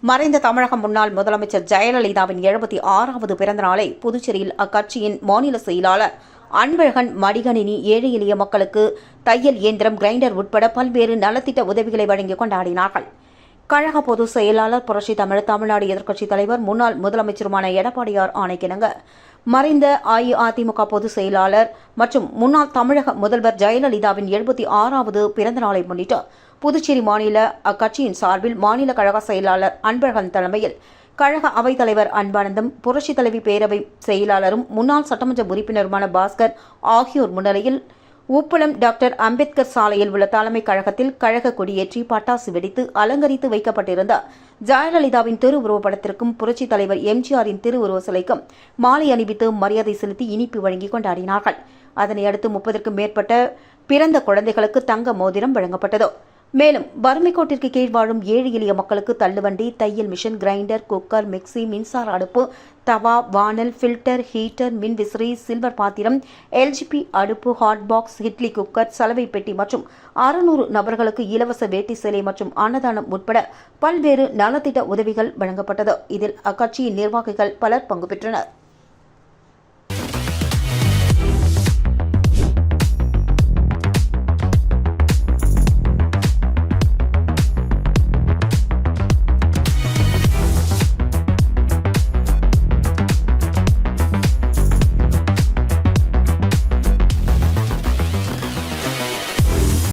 மறைந்த தமிழக முன்னாள் முதலமைச்சர் ஜெயலலிதாவின் 76வது பிறந்த நாளை புதுச்சேரியில் அக்கட்சியின் மாநில செயலாளர் அன்பழகன் மடிகணினி, ஏழை எளிய மக்களுக்கு தையல் இயந்திரம், கிரைண்டர் உட்பட பல்வேறு நலத்திட்ட உதவிகளை வழங்கி கொண்டாடினார்கள். கழக பொதுச் செயலாளர் புரட்சி தமிழ்நாடு எதிர்க்கட்சித் தலைவர் முன்னாள் முதலமைச்சருமான எடப்பாடியார் ஆணைக்கிணங்க மறைந்த அஇஅதிமுக பொதுச் செயலாளர் மற்றும் முன்னாள் தமிழக முதல்வர் ஜெயலலிதாவின் 76வது பிறந்த நாளை முன்னிட்டு புதுச்சேரி மாநில அக்கட்சியின் சார்பில் மாநில கழக செயலாளர் அன்பழகன் தலைமையில் கழக அவைத்தலைவர் அன்பானந்தம், புரட்சித் தலைவி பேரவை செயலாளரும் முன்னாள் சட்டமன்ற உறுப்பினருமான பாஸ்கர் ஆகியோர் முன்னிலையில் உப்பளம் டாக்டர் அம்பேத்கர் சாலையில் உள்ள தலைமை கழகத்தில் கழக கொடியேற்றி பட்டாசு வெடித்து அலங்கரித்து வைக்கப்பட்டிருந்த ஜெயலலிதாவின் திருவுருவப்படத்திற்கும் புரட்சித் தலைவர் எம்ஜிஆரின் திருவுருவ சிலைக்கும் மாலை அணிவித்து மரியாதை செலுத்தி இனிப்பு வழங்கி கொண்டாடினார்கள். அதனையடுத்து 30க்கும் மேற்பட்ட பிறந்த குழந்தைகளுக்கு தங்க மோதிரம் வழங்கப்பட்டது. மேலும் வறுமை கோட்டிற்கு கீழ் வாழும் ஏழை எளிய மக்களுக்கு தள்ளுவண்டி, தையல் மிஷின், கிரைண்டர், குக்கர், மிக்சி, மின்சார அடுப்பு, தவா, வானல், ஃபில்டர், ஹீட்டர், மின் விசிறி, சில்வர் பாத்திரம், எல்ஜிபி அடுப்பு, ஹாட் பாக்ஸ், இட்லி குக்கர், சலவை பெட்டி மற்றும் 600 நபர்களுக்கு இலவச வேட்டி சேலை மற்றும் அன்னதானம் உட்பட பல்வேறு நலத்திட்ட உதவிகள் வழங்கப்பட்டது. இதில் அக்கட்சியின் நிர்வாகிகள் பலர் பங்கு பெற்றனர்.